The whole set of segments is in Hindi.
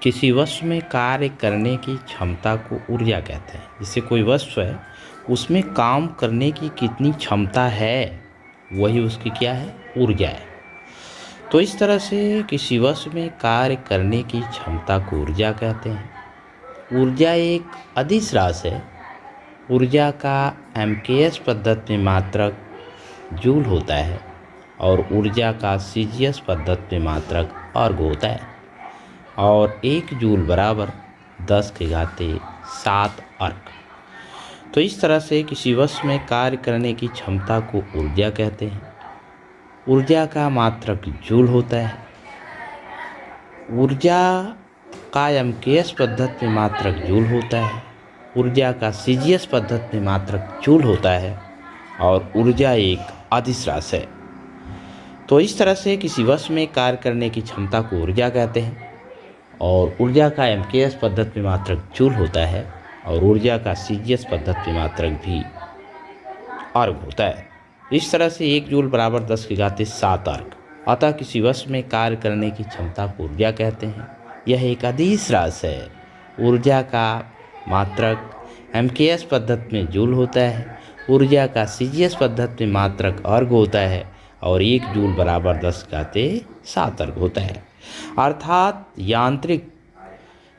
किसी वस्तु में कार्य करने की क्षमता को ऊर्जा कहते हैं। जैसे कोई वस्तु है, उसमें काम करने की कितनी क्षमता है, वही उसकी क्या है, ऊर्जा है। तो इस तरह से किसी वस्तु में कार्य करने की क्षमता को ऊर्जा कहते हैं। ऊर्जा एक अदिश राशि है। ऊर्जा का एमकेएस पद्धति में मात्रक जूल होता है और ऊर्जा का सीजीएस पद्धति में मात्रक अर्ग होता है। और 1 जूल बराबर 10⁻7 अर्ग। तो इस तरह से किसी वस्तु में कार्य करने की क्षमता को ऊर्जा कहते हैं। ऊर्जा का मात्रक जूल होता है। ऊर्जा का एमकेएस पद्धति में मात्रक जूल होता है। ऊर्जा का सीजीएस पद्धति में मात्रक जूल होता है और ऊर्जा एक अदिश राशि है। तो इस तरह से किसी वस्तु में कार्य करने की क्षमता को ऊर्जा कहते हैं। और ऊर्जा का एमकेएस पद्धति में मात्रक जूल होता है और ऊर्जा का सीजीएस पद्धति में मात्रक भी अर्ग होता है। इस तरह से 1 जूल बराबर 10⁻7 अर्ग। अतः किसी वस्तु में कार्य करने की क्षमता को ऊर्जा कहते हैं। यह एक अदिश राशि है। ऊर्जा का मात्रक एमकेएस पद्धति में जूल होता है। ऊर्जा का सीजीएस पद्धति में मात्रक अर्ग होता है और 1 जूल बराबर 10⁻7 अर्ग होता है। अर्थात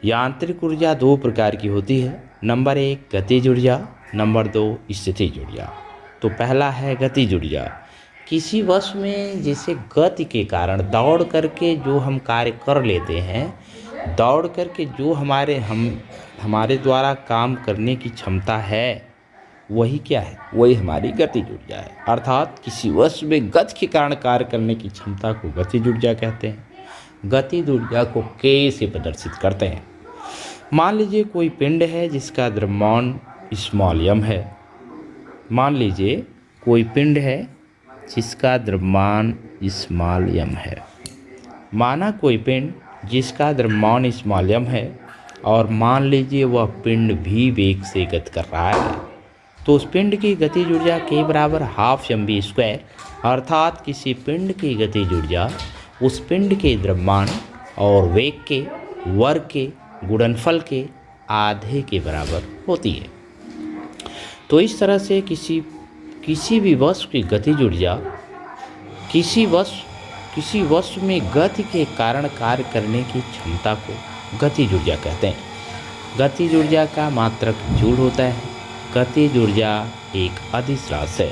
यांत्रिक ऊर्जा 2 प्रकार की होती है। नंबर 1 गतिज ऊर्जा, नंबर 2 स्थितिज ऊर्जा। तो पहला है गतिज ऊर्जा। किसी वस्तु में जैसे गति के कारण दौड़ करके जो हम कार्य कर लेते हैं, दौड़ करके जो हमारे द्वारा काम करने की क्षमता है, वही क्या है, वही हमारी गतिज ऊर्जा है। अर्थात किसी वस्तु में गति के कारण कार्य करने की क्षमता को गतिज ऊर्जा कहते हैं। गतिज ऊर्जा को के से प्रदर्शित करते हैं। मान लीजिए कोई पिंड है जिसका द्रव्यमान स्मॉल m है। मान लीजिए कोई पिंड है जिसका द्रव्यमान स्मॉल m है। माना कोई पिंड जिसका द्रव्यमान स्मॉल m है और मान लीजिए वह पिंड भी वेग से गति कर रहा है, तो उस पिंड की गतिज ऊर्जा के बराबर हाफ mv²। अर्थात किसी पिंड की गतिज ऊर्जा उस पिंड के द्रव्यमान और वेग के वर्ग के गुणनफल के आधे के बराबर होती है। तो इस तरह से किसी भी वस्तु की गतिज ऊर्जा किसी वस्तु में गति के कारण कार्य करने की क्षमता को गतिज ऊर्जा कहते हैं। गतिज ऊर्जा का मात्रक जूल होता है। गतिज ऊर्जा एक अदिश राशि है।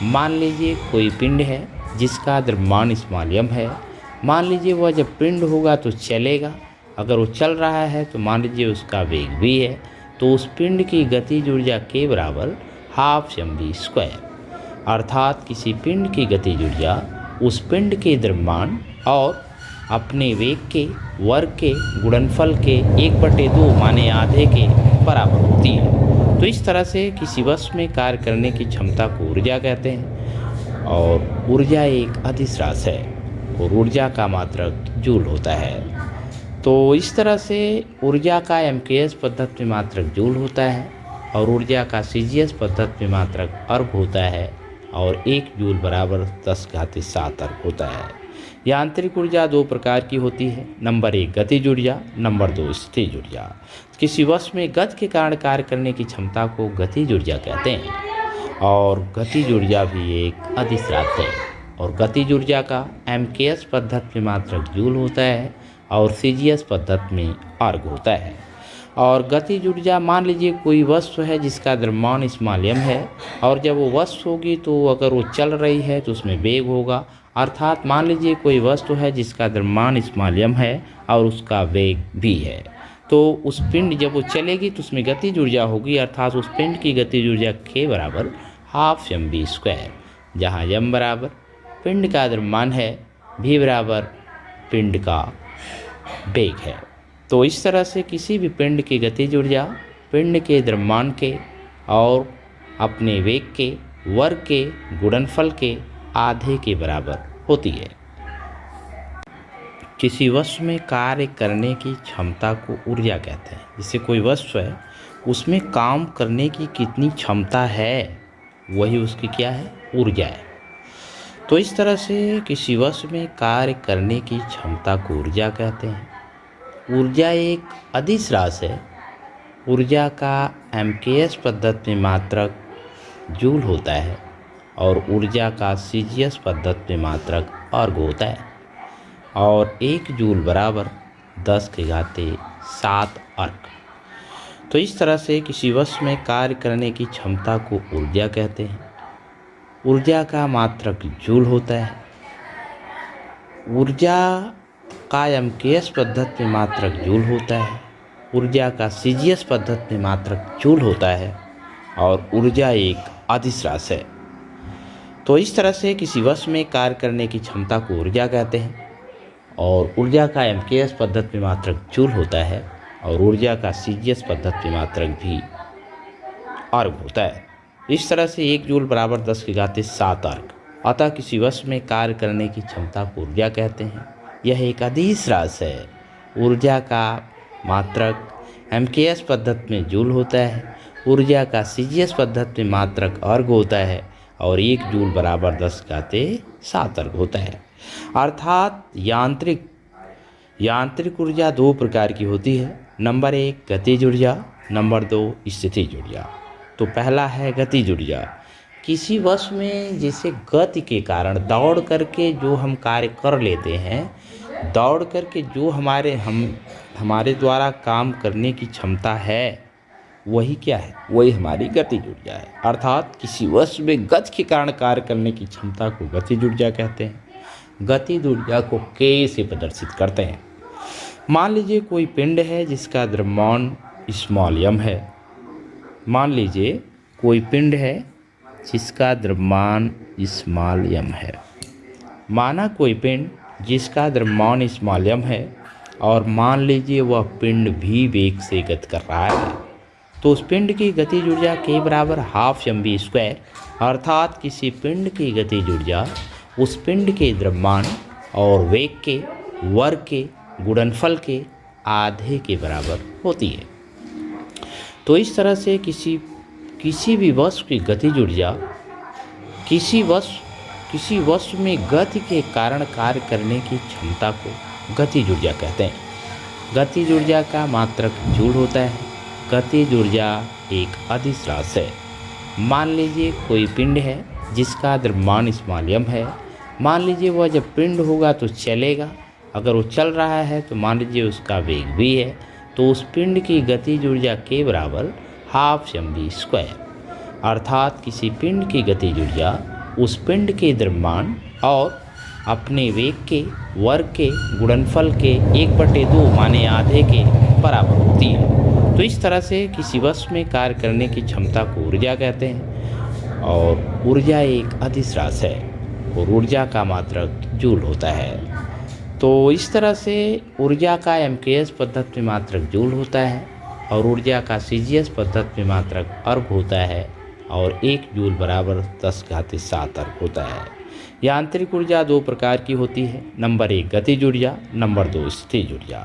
मान लीजिए कोई पिंड है जिसका द्रव्यमान स्मॉल m है। मान लीजिए वह जब पिंड होगा तो चलेगा। अगर वो चल रहा है तो मान लीजिए उसका वेग भी है, तो उस पिंड की गतिज ऊर्जा के बराबर हाफ mv²। अर्थात किसी पिंड की गतिज ऊर्जा उस पिंड के द्रव्यमान और अपने वेग के वर्ग के गुणनफल के 1/2 माने आधे के बराबर होती है। तो इस तरह से किसी वस्तु में कार्य करने की क्षमता को ऊर्जा कहते हैं। और ऊर्जा एक अदिश राशि है और ऊर्जा का मात्रक जूल होता है। तो इस तरह से ऊर्जा का एमकेएस पद्धति में मात्रक जूल होता है और ऊर्जा का सीजीएस पद्धति में मात्रक अर्ग होता है और 1 जूल बराबर 10⁻7 अर्ग होता है। यांत्रिक ऊर्जा 2 प्रकार की होती है। नंबर 1 गतिज ऊर्जा, नंबर 2 स्थितिज ऊर्जा। किसी वस्तु में गति के कारण कार्य करने की क्षमता को गतिज ऊर्जा कहते हैं। और गतिज ऊर्जा भी एक अदिश राशि है और गतिज ऊर्जा का एमकेएस पद्धति में मात्रक जूल होता है और सीजीएस पद्धति में अर्ग होता है। और गतिज ऊर्जा, मान लीजिए कोई वस्तु है जिसका द्रव्यमान स्मॉल m है और जब वो वस्तु होगी तो अगर वो चल रही है तो उसमें वेग होगा। अर्थात मान लीजिए कोई वस्तु है जिसका द्रव्यमान स्मॉल m है और उसका वेग भी है, तो उस पिंड जब वो चलेगी तो उसमें गतिज ऊर्जा होगी। अर्थात उस पिंड की गतिज ऊर्जा के बराबर हाफ mv², जहाँ m बराबर पिंड का द्रव्यमान है, v बराबर पिंड का वेग है। तो इस तरह से किसी भी पिंड की गतिज ऊर्जा पिंड के द्रव्यमान के और अपने वेग के वर्ग के गुणनफल के आधे के बराबर होती है। किसी वस्तु में कार्य करने की क्षमता को ऊर्जा कहते हैं। जैसे कोई वस्तु है, उसमें काम करने की कितनी क्षमता है, वही उसकी क्या है, ऊर्जा है। तो इस तरह से किसी वस्तु में कार्य करने की क्षमता को ऊर्जा कहते हैं। ऊर्जा एक अदिश राशि है। ऊर्जा का एमकेएस पद्धति में मात्रक जूल होता है और ऊर्जा का सीजीएस पद्धति में मात्रक अर्ग होता है। और 1 जूल बराबर 10⁻7 अर्ग। तो इस तरह से किसी वस्तु में कार्य करने की क्षमता को ऊर्जा कहते हैं। ऊर्जा का मात्रक जूल होता है। ऊर्जा का एमकेएस पद्धति में मात्रक जूल होता है। ऊर्जा का सीजीएस पद्धति में मात्रक जूल होता है और ऊर्जा एक अदिश राशि है। तो इस तरह से किसी वस्तु में कार्य करने की क्षमता को ऊर्जा कहते हैं और ऊर्जा का एमकेएस पद्धति में मात्रक जूल होता है और ऊर्जा का सीजीएस पद्धति में मात्रक भी अर्ग होता है। इस तरह से 1 जूल बराबर 10⁻7 अर्ग। अतः किसी वस्तु में कार्य करने की क्षमता को ऊर्जा कहते हैं। यह एक अदिश राशि है। ऊर्जा का मात्रक एमकेएस पद्धति में जूल होता है। ऊर्जा का सीजीएस पद्धति में मात्रक अर्ग होता है और 1 जूल बराबर 10⁻7 अर्ग होता है। अर्थात यांत्रिक ऊर्जा 2 प्रकार की होती है। नंबर 1 गतिज ऊर्जा, नंबर 2 स्थितिज ऊर्जा। तो पहला है गतिज ऊर्जा। किसी वस्तु में जैसे गति के कारण दौड़ करके जो हम कार्य कर लेते हैं, दौड़ करके जो हमारे द्वारा काम करने की क्षमता है, वही क्या है? वही हमारी गतिज ऊर्जा है। अर्थात किसी वस्तु में गति के कारण कार्य करने की क्षमता को गतिज ऊर्जा कहते हैं। गतिज ऊर्जा को कैसे प्रदर्शित करते हैं? मान लीजिए कोई पिंड है जिसका द्रव्यमान स्मॉल m है। मान लीजिए कोई पिंड है जिसका द्रव्यमान स्मॉल m है। माना कोई पिंड जिसका द्रव्यमान स्मॉल m है और मान लीजिए वह पिंड भी वेग से गति कर रहा है, तो उस पिंड की गतिज ऊर्जा के बराबर हाफ mv²। अर्थात किसी पिंड की गतिज ऊर्जा उस पिंड के द्रव्यमान और वेग के वर्ग के गुणनफल के आधे के बराबर होती है। तो इस तरह से किसी भी वस्तु की गतिज ऊर्जा किसी वस्तु में गति के कारण कार्य करने की क्षमता को गतिज ऊर्जा कहते हैं। गतिज ऊर्जा का मात्रक जूल होता है। गतिज ऊर्जा एक अदिश राशि है। मान लीजिए कोई पिंड है जिसका द्रव्यमान स्मॉल m है। मान लीजिए वह जब पिंड होगा तो चलेगा। अगर वो चल रहा है तो मान लीजिए उसका वेग भी है, तो उस पिंड की गतिज ऊर्जा के बराबर हाफ mv²। अर्थात किसी पिंड की गतिज ऊर्जा उस पिंड के द्रव्यमान और अपने वेग के वर्ग के गुणनफल के 1/2 माने आधे के बराबर होती है। तो इस तरह से किसी वस्तु में कार्य करने की क्षमता को ऊर्जा कहते हैं और ऊर्जा एक अदिश राशि है और ऊर्जा का मात्रक जूल होता है। तो इस तरह से ऊर्जा का एमकेएस पद्धति में मात्रक जूल होता है और ऊर्जा का सीजीएस पद्धति में मात्रक अर्ग होता है और 1 जूल बराबर 10⁻7 अर्ग होता है। यांत्रिक ऊर्जा 2 प्रकार की होती है। नंबर 1 गतिज ऊर्जा, नंबर 2 स्थितिज ऊर्जा।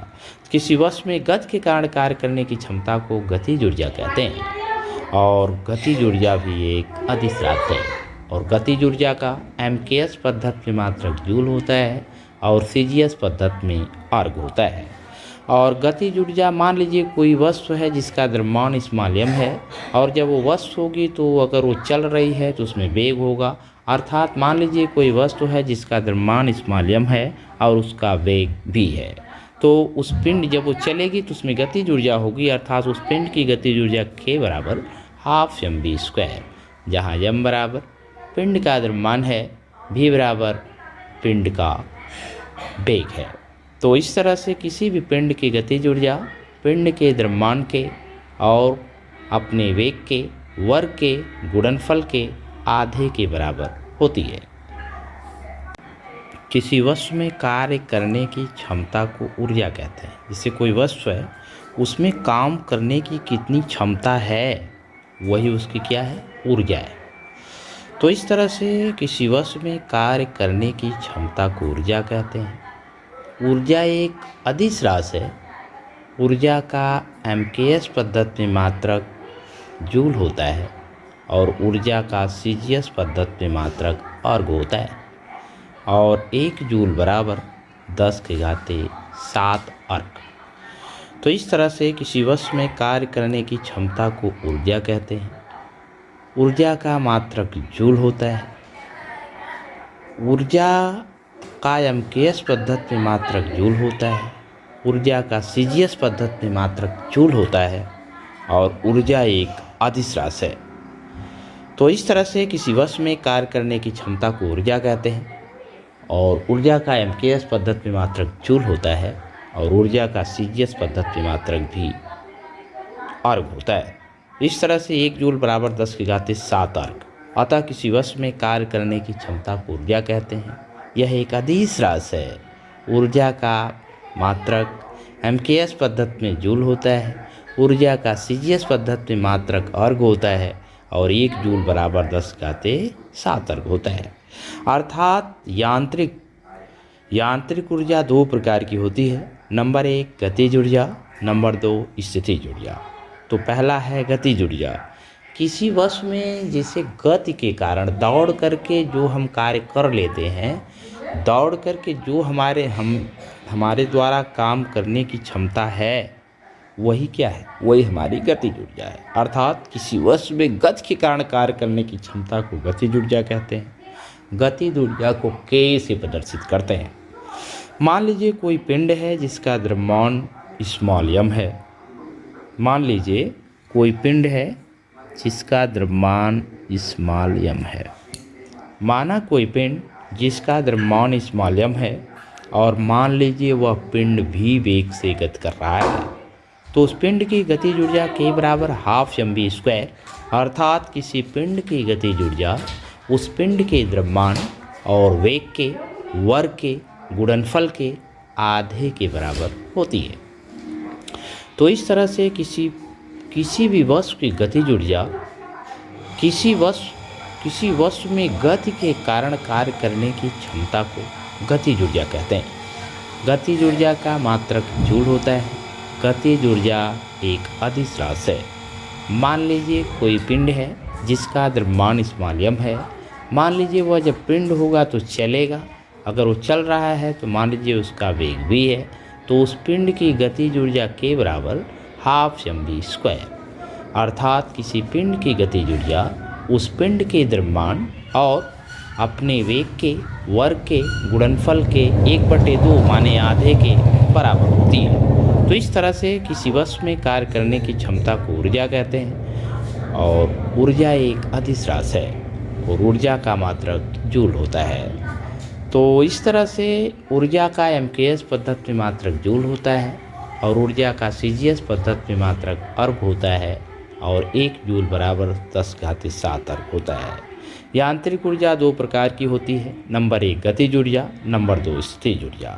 किसी वस्तु में गति के कारण कार्य करने की क्षमता को गतिज ऊर्जा कहते हैं और गतिज ऊर्जा भी एक अदिश राशि है और गतिज ऊर्जा का एमकेएस पद्धति में मात्रक जूल होता है और सीजीएस पद्धति में अर्ग होता है। और गतिज ऊर्जा, मान लीजिए कोई वस्तु है जिसका द्रव्यमान स्मॉल m है और जब वो वस्तु होगी तो अगर वो चल रही है तो उसमें वेग होगा। अर्थात मान लीजिए कोई वस्तु है जिसका द्रव्यमान स्मॉल m है और उसका वेग भी है, तो उस पिंड जब वो चलेगी तो उसमें गतिज ऊर्जा होगी। अर्थात उस पिंड की गतिज ऊर्जा के बराबर हाफ mv², जहाँ m बराबर पिंड का द्रव्यमान है, v बराबर पिंड का वेग है। तो इस तरह से किसी भी पिंड की गतिज ऊर्जा पिंड के द्रव्यमान के और अपने वेग के वर्ग के गुणनफल के आधे के बराबर होती है। किसी वस्तु में कार्य करने की क्षमता को ऊर्जा कहते हैं। जैसे कोई वस्तु है उसमें काम करने की कितनी क्षमता है, वही उसकी क्या है? ऊर्जा है। तो इस तरह से किसी वस्तु में कार्य करने की क्षमता को ऊर्जा कहते हैं। ऊर्जा एक अदिश राशि है। ऊर्जा का एमकेएस पद्धति में मात्रक जूल होता है और ऊर्जा का सीजीएस पद्धति में मात्रक अर्ग होता है और 1 जूल बराबर 10⁻7 अर्ग। तो इस तरह से किसी वस्तु में कार्य करने की क्षमता को ऊर्जा कहते हैं। ऊर्जा का मात्रक जूल होता है। ऊर्जा का एमकेएस पद्धति में मात्रक जूल होता है। ऊर्जा का सीजीएस पद्धति में मात्रक जूल होता है और ऊर्जा एक अदिश राशि है। तो इस तरह से किसी वस्तु में कार्य करने की क्षमता को ऊर्जा कहते हैं और ऊर्जा का एमकेएस पद्धति में मात्रक जूल होता है और ऊर्जा का सीजीएस पद्धति में मात्रक भी अर्घ होता है। इस तरह से 1 जूल बराबर 10⁻7 अर्घ। अतः किसी वस्तु में कार्य करने की क्षमता को ऊर्जा कहते हैं। यह एक अदिश राशि है। ऊर्जा का मात्रक एमकेएस पद्धति में जूल होता है। ऊर्जा का सीजीएस पद्धति में मात्रक अर्घ होता है और 1 जूल बराबर 10⁻7 अर्घ होता है। अर्थात यांत्रिक ऊर्जा 2 प्रकार की होती है। नंबर 1 गतिज ऊर्जा, नंबर 2 स्थितिज ऊर्जा। तो पहला है गतिज ऊर्जा। किसी वस्तु में जैसे गति के कारण दौड़ करके जो हम कार्य कर लेते हैं, दौड़ करके जो हमारे द्वारा काम करने की क्षमता है, वही क्या है? वही हमारी गतिज ऊर्जा है। अर्थात किसी वस्तु में गति के कारण कार्य करने की क्षमता को गतिज ऊर्जा कहते हैं। गतिज ऊर्जा को कैसे प्रदर्शित करते हैं? मान लीजिए कोई पिंड है जिसका द्रव्यमान स्मॉल m है। मान लीजिए कोई पिंड है जिसका द्रव्यमान स्मॉल m है। माना कोई पिंड जिसका द्रव्यमान स्मॉल m है और मान लीजिए वह पिंड भी वेग से गति कर रहा है, तो उस पिंड की गतिज ऊर्जा के बराबर हाफ mv²। अर्थात किसी पिंड की गतिज ऊर्जा उस पिंड के द्रव्यमान और वेग के वर्ग के गुणनफल के आधे के बराबर होती है। तो इस तरह से किसी भी वस्तु की गतिज ऊर्जा किसी वस्तु में गति के कारण कार्य करने की क्षमता को गतिज ऊर्जा कहते हैं। गतिज ऊर्जा का मात्रक जूल होता है। गतिज ऊर्जा एक अदिश राशि है। मान लीजिए कोई पिंड है जिसका द्रव्यमान स्मॉल m है। मान लीजिए वह जब पिंड होगा तो चलेगा। अगर वो चल रहा है तो मान लीजिए उसका वेग भी है, तो उस पिंड की गतिज ऊर्जा के बराबर हाफ mv²। अर्थात किसी पिंड की गतिज ऊर्जा उस पिंड के द्रव्यमान और अपने वेग के वर्ग के गुणनफल के 1/2 माने आधे के बराबर होती है। तो इस तरह से किसी वस्तु में कार्य करने की क्षमता को ऊर्जा कहते हैं और ऊर्जा एक अदिश राशि है और ऊर्जा का मात्रक जूल होता है। तो इस तरह से ऊर्जा का एमकेएस पद्धति में मात्रक जूल होता है और ऊर्जा का सीजीएस पद्धति में मात्रक अर्घ होता है और 1 जूल बराबर 10⁻7 अर्घ होता है। यांत्रिक ऊर्जा 2 प्रकार की होती है। नंबर 1 गतिज ऊर्जा, नंबर 2 स्थितिज ऊर्जा।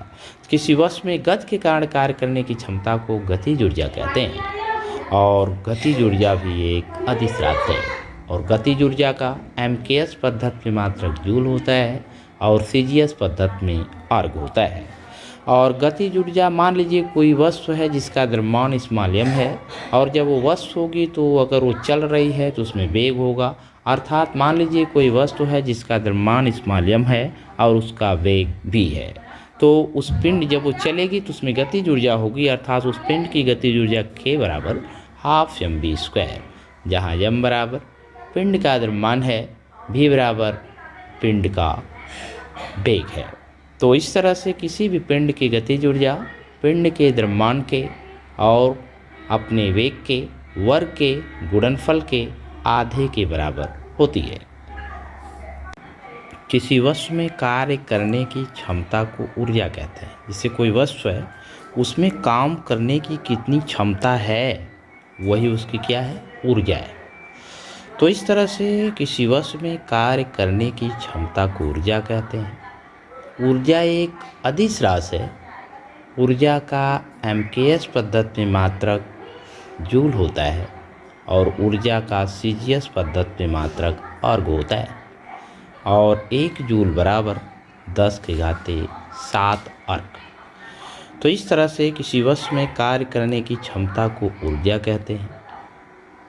किसी वस्तु में गति के कारण कार्य करने की क्षमता को गतिज ऊर्जा कहते हैं और गतिज ऊर्जा भी एक अदिश राशि है और गतिज ऊर्जा का एमकेएस पद्धति में मात्रक जूल होता है और सीजीएस पद्धति में अर्घ होता है। और गतिज ऊर्जा मान लीजिए कोई वस्तु है जिसका द्रव्यमान स्मॉल m है और जब वो वस्तु होगी तो अगर वो चल रही है तो उसमें वेग होगा। अर्थात मान लीजिए कोई वस्तु है जिसका द्रव्यमान स्मॉल m है और उसका वेग भी है, तो उस पिंड जब वो चलेगी तो उसमें गतिज ऊर्जा होगी। अर्थात उस पिंड की गतिज ऊर्जा के बराबर हाफ mv², जहाँ m बराबर पिंड का द्रव्यमान है, v बराबर पिंड का वेग है। तो इस तरह से किसी भी पिंड की गतिज ऊर्जा पिंड के द्रव्यमान के और अपने वेग के वर्ग के गुणनफल के आधे के बराबर होती है। किसी वस्तु में कार्य करने की क्षमता को ऊर्जा कहते हैं। जैसे कोई वस्तु है उसमें काम करने की कितनी क्षमता है, वही उसकी क्या है? ऊर्जा है। तो इस तरह से किसी वस्तु में कार्य करने की क्षमता को ऊर्जा कहते हैं। ऊर्जा एक अदिश राशि है। ऊर्जा का एमकेएस पद्धति में मात्रक जूल होता है और ऊर्जा का सीजीएस पद्धति में मात्रक अर्घ होता है और 1 जूल बराबर 10⁻7 अर्घ। तो इस तरह से किसी वस्तु में कार्य करने की क्षमता को ऊर्जा कहते हैं।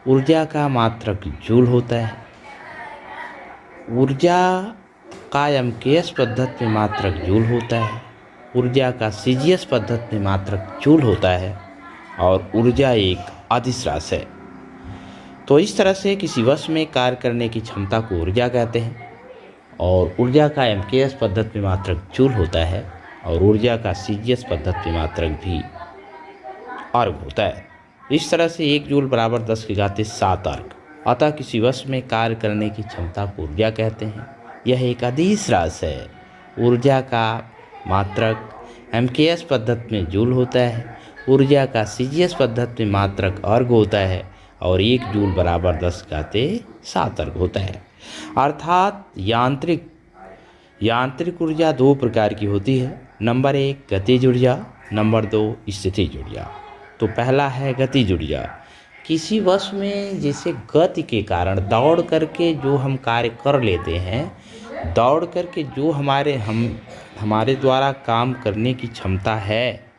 ऊर्जा का मात्रक जूल होता है। ऊर्जा का एमकेएस पद्धति में मात्रक जूल होता है। ऊर्जा का सीजीएस पद्धति में मात्रक जूल होता है और ऊर्जा एक अदिश राशि है। तो इस तरह से किसी वस्तु में कार्य करने की क्षमता को ऊर्जा कहते हैं। और ऊर्जा का एमकेएस पद्धति में मात्रक जूल होता है और ऊर्जा का सीजीएस पद्धति में मात्रक भी अर्घ होता है। इस तरह से 1 जूल बराबर 10⁻7 अर्घ। अतः किसी वस्तु में कार्य करने की क्षमता को ऊर्जा कहते हैं। यह एक अदिश राशि है। ऊर्जा का मात्रक एमकेएस पद्धति में जूल होता है, ऊर्जा का सीजीएस पद्धति में मात्रक अर्घ होता है और 1 जूल बराबर 10⁻7 अर्घ होता है। अर्थात यांत्रिक ऊर्जा 2 प्रकार की होती है। नंबर 1 गतिज ऊर्जा, नंबर 2 स्थितिज ऊर्जा। तो पहला है गतिज ऊर्जा। किसी वस्तु में जैसे गति के कारण दौड़ करके जो हम कार्य कर लेते हैं, दौड़ करके जो हमारे द्वारा काम करने की क्षमता है,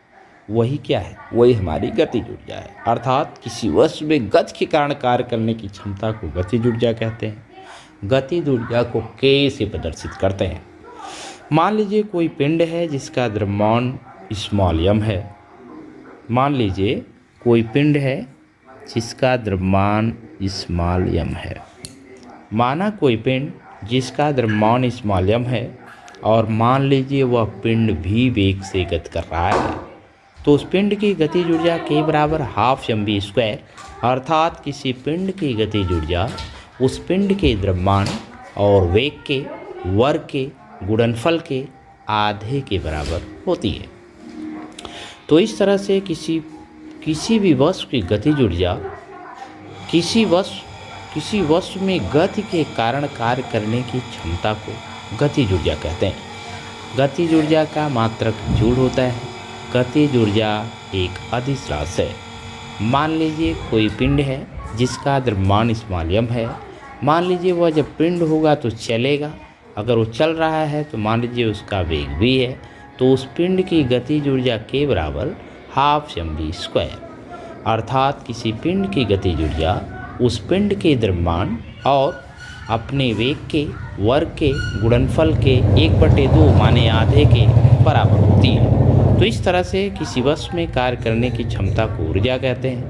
वही क्या है? वही हमारी गतिज ऊर्जा है। अर्थात किसी वस्तु में गति के कारण कार्य करने की क्षमता को गतिज ऊर्जा कहते हैं। गतिज ऊर्जा को के से प्रदर्शित करते हैं। मान लीजिए कोई पिंड है जिसका द्रव्यमान स्मॉल m है। मान लीजिए कोई पिंड है जिसका द्रव्यमान स्मॉल m है। माना कोई पिंड जिसका द्रव्यमान स्मॉल m है और मान लीजिए वह पिंड भी वेग से गति कर रहा है, तो उस पिंड की गतिज ऊर्जा के बराबर हाफ mv²। अर्थात किसी पिंड की गतिज ऊर्जा उस पिंड के द्रव्यमान और वेग के वर्ग के गुणनफल के आधे के बराबर होती है। तो इस तरह से किसी भी वस्तु की गतिज ऊर्जा किसी वस्तु में गति के कारण कार्य करने की क्षमता को गतिज ऊर्जा कहते हैं। गतिज ऊर्जा का मात्रक जूल होता है। गतिज ऊर्जा एक अदिश राशि है। मान लीजिए कोई पिंड है जिसका द्रव्यमान स्मॉल m है। मान लीजिए वह जब पिंड होगा तो चलेगा, अगर वो चल रहा है तो मान लीजिए उसका वेग भी है, तो उस पिंड की गतिज ऊर्जा के बराबर हाफ mv²। अर्थात किसी पिंड की गतिज ऊर्जा उस पिंड के द्रव्यमान और अपने वेग के वर्ग के गुणनफल के 1/2 माने आधे के बराबर होती है। तो इस तरह से किसी वस्तु में कार्य करने की क्षमता को ऊर्जा कहते हैं।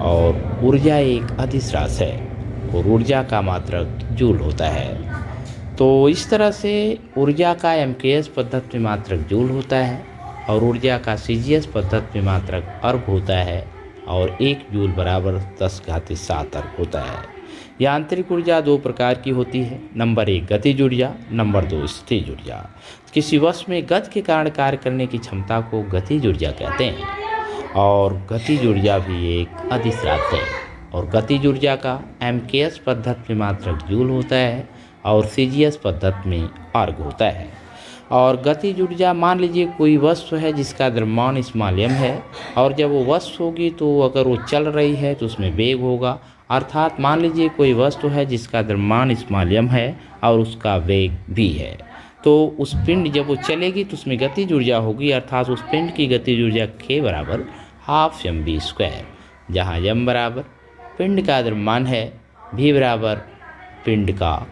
और ऊर्जा एक अदिश राशि है और ऊर्जा का मात्रक जूल होता है। तो इस तरह से ऊर्जा का एमकेएस पद्धति में मात्रक जूल होता है और ऊर्जा का सीजीएस पद्धति में मात्रक अर्घ होता है और 1 जूल बराबर 10⁻7 अर्घ होता है। यांत्रिक ऊर्जा 2 प्रकार की होती है। नंबर 1 गतिज ऊर्जा, नंबर 2 स्थितिज ऊर्जा। किसी वस्तु में गति के कारण कार्य करने की क्षमता को गतिज ऊर्जा कहते हैं और गतिज ऊर्जा भी एक अदिश राशि है। और गतिज ऊर्जा का एमकेएस पद्धति में मात्रक जूल होता है और सीजीएस पद्धति में अर्घ होता है। और गतिज ऊर्जा, मान लीजिए कोई वस्तु है जिसका द्रव्यमान स्मॉल m है और जब वो वस्तु होगी तो अगर वो चल रही है तो उसमें वेग होगा। अर्थात मान लीजिए कोई वस्तु है जिसका द्रव्यमान स्मॉल m है और उसका वेग भी है, तो उस पिंड जब वो चलेगी तो उसमें गतिज ऊर्जा होगी। अर्थात उस पिंड की गतिज ऊर्जा के बराबर हाफ mv², जहाँ m बराबर पिंड का द्रव्यमान है, v बराबर पिंड का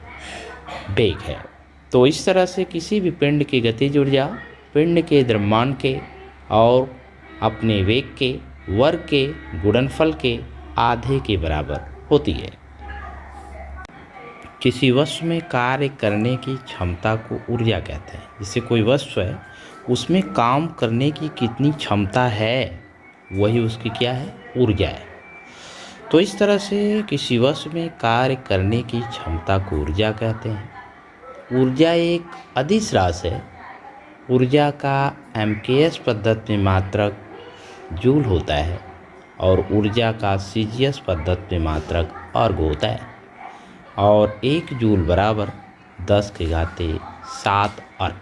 वेग है। तो इस तरह से किसी भी पिंड की गतिज ऊर्जा पिंड के द्रव्यमान के और अपने वेग के वर्ग के गुणनफल के आधे के बराबर होती है। किसी वस्तु में कार्य करने की क्षमता को ऊर्जा कहते हैं। जैसे कोई वस्तु है उसमें काम करने की कितनी क्षमता है, वही उसकी क्या है? ऊर्जा है। तो इस तरह से किसी वस्तु में कार्य करने की क्षमता को ऊर्जा कहते हैं। ऊर्जा एक अदिश राशि है। ऊर्जा का एमकेएस पद्धति में मात्रक जूल होता है और ऊर्जा का सीजीएस पद्धति में मात्रक अर्घ होता है और 1 जूल बराबर 10⁻7 अर्घ।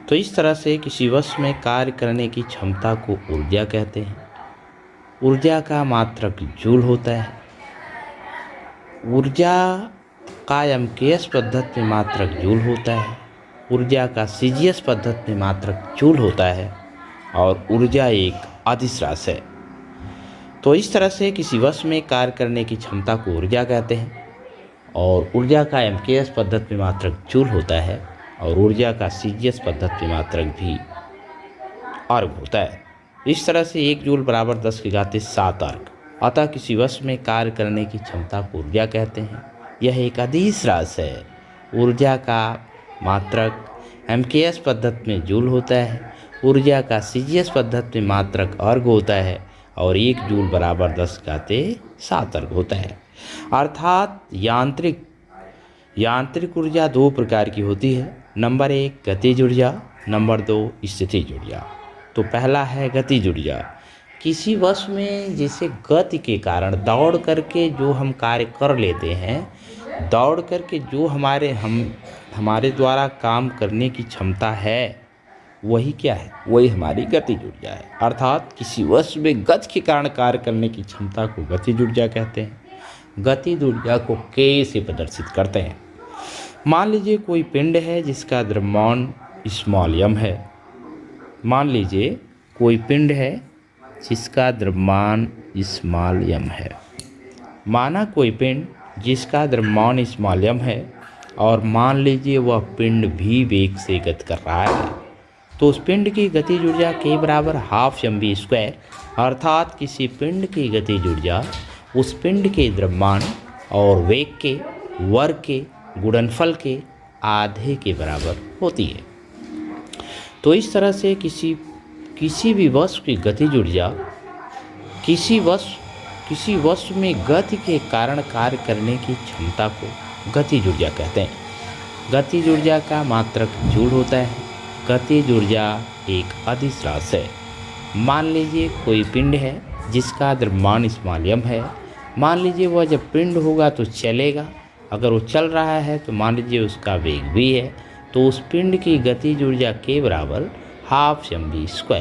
तो इस तरह से किसी वस्तु में कार्य करने की क्षमता को ऊर्जा कहते हैं। ऊर्जा का मात्रक जूल होता है। ऊर्जा का एमकेएस पद्धति में मात्रक जूल होता है। ऊर्जा का सीजीएस पद्धति में मात्रक जूल होता है और ऊर्जा एक अदिश राशि है। तो इस तरह से किसी वस्तु में कार्य करने की क्षमता को ऊर्जा कहते हैं और ऊर्जा का एमकेएस पद्धति में मात्रक जूल होता है और ऊर्जा का सीजीएस पद्धति में मात्रक भी अर्घ होता है। इस तरह से 1 जूल बराबर 10 की घात 7 अर्क। अतः किसी वस्तु में कार्य करने की क्षमता को ऊर्जा कहते हैं। यह एक अदिश राशि है। ऊर्जा का मात्रक एमकेएस पद्धति में जूल होता है। ऊर्जा का सीजीएस पद्धति में मात्रक अर्ग होता है और 1 जूल बराबर 10 की घात 7 अर्ग होता है। अर्थात यांत्रिक ऊर्जा 2 प्रकार की होती है। नंबर 1 गतिज ऊर्जा, नंबर 2 स्थितिज ऊर्जा। तो पहला है गतिज ऊर्जा। किसी वस्तु में जैसे गति के कारण दौड़ करके जो हम कार्य कर लेते हैं, दौड़ करके जो हमारे द्वारा काम करने की क्षमता है, वही क्या है? वही हमारी गतिज ऊर्जा है। अर्थात किसी वस्तु में गति के कारण कार्य करने की क्षमता को गतिज ऊर्जा कहते हैं। गतिज ऊर्जा को K से प्रदर्शित करते हैं। मान लीजिए कोई पिंड है जिसका द्रव्यमान स्मॉल m है। मान लीजिए कोई पिंड है जिसका द्रव्यमान स्मॉल m है। माना कोई पिंड जिसका द्रव्यमान स्मॉल m है और मान लीजिए वह पिंड भी वेग से गति कर रहा है, तो उस पिंड की गतिज ऊर्जा K बराबर हाफ mv²। अर्थात किसी पिंड की गतिज ऊर्जा उस पिंड के द्रव्यमान और वेग के वर्ग के गुणनफल के आधे के बराबर होती है। तो इस तरह से किसी भी वस्तु की गतिज ऊर्जा किसी वस्तु में गति के कारण कार्य करने की क्षमता को गतिज ऊर्जा कहते हैं। गतिज ऊर्जा का मात्रक जूल होता है। गतिज ऊर्जा एक अदिश राशि है। मान लीजिए कोई पिंड है जिसका द्रव्यमान स्मॉल m है। मान लीजिए वह जब पिंड होगा तो चलेगा। अगर वो चल रहा है तो मान लीजिए उसका वेग भी है, तो उस पिंड की गतिज ऊर्जा K बराबर हाफ mv²।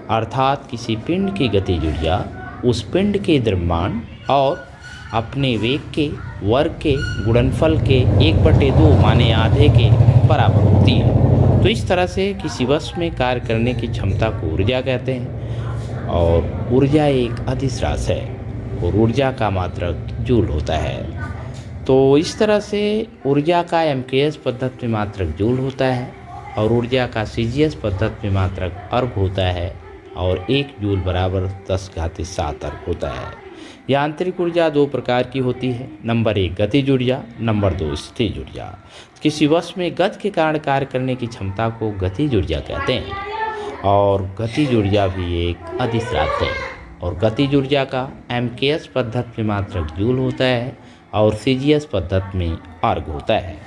अर्थात किसी पिंड की गतिज ऊर्जा उस पिंड के द्रव्यमान और अपने वेग के वर्ग के गुणनफल के 1/2 माने आधे के बराबर होती है। तो इस तरह से किसी वस्तु में कार्य करने की क्षमता को ऊर्जा कहते हैं। और ऊर्जा एक अदिश राशि है और ऊर्जा का मात्रक जूल होता है। तो इस तरह से ऊर्जा का एमकेएस पद्धति में मात्रक जूल होता है और ऊर्जा का सीजीएस पद्धति में मात्रक अर्ग होता है और 1 जूल बराबर 10 की घात 7 अर्ग होता है। यांत्रिक ऊर्जा 2 प्रकार की होती है। नंबर 1 गतिज ऊर्जा, नंबर 2 स्थितिज ऊर्जा। किसी वस्तु में गति के कारण कार्य करने की क्षमता को गतिज ऊर्जा कहते हैं और गतिज ऊर्जा भी एक अदिश राशि है। और गतिज ऊर्जा का एमकेएस पद्धति में मात्रक जूल होता है और सीजीएस पद्धति में अर्ग होता है।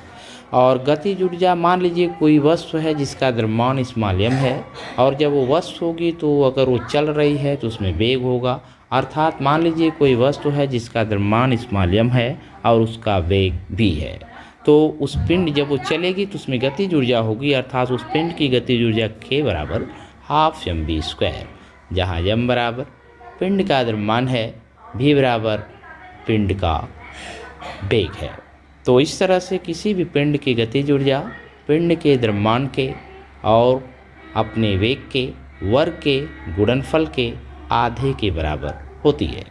और गतिज ऊर्जा, मान लीजिए कोई वस्तु है जिसका द्रव्यमान स्मॉल m है और जब वो वस्तु होगी तो अगर वो चल रही है तो उसमें वेग होगा। अर्थात मान लीजिए कोई वस्तु है जिसका द्रव्यमान स्मॉल m है और उसका वेग भी है, तो उस पिंड जब वो चलेगी तो उसमें गतिज ऊर्जा होगी। अर्थात उस पिंड की गतिज ऊर्जा K बराबर हाफ mv², जहाँ m बराबर पिंड का द्रव्यमान है, v बराबर पिंड का वेग है। तो इस तरह से किसी भी पिंड की गतिज ऊर्जा पिंड के द्रव्यमान के और अपने वेग के वर्ग के गुणनफल के आधे के बराबर होती है।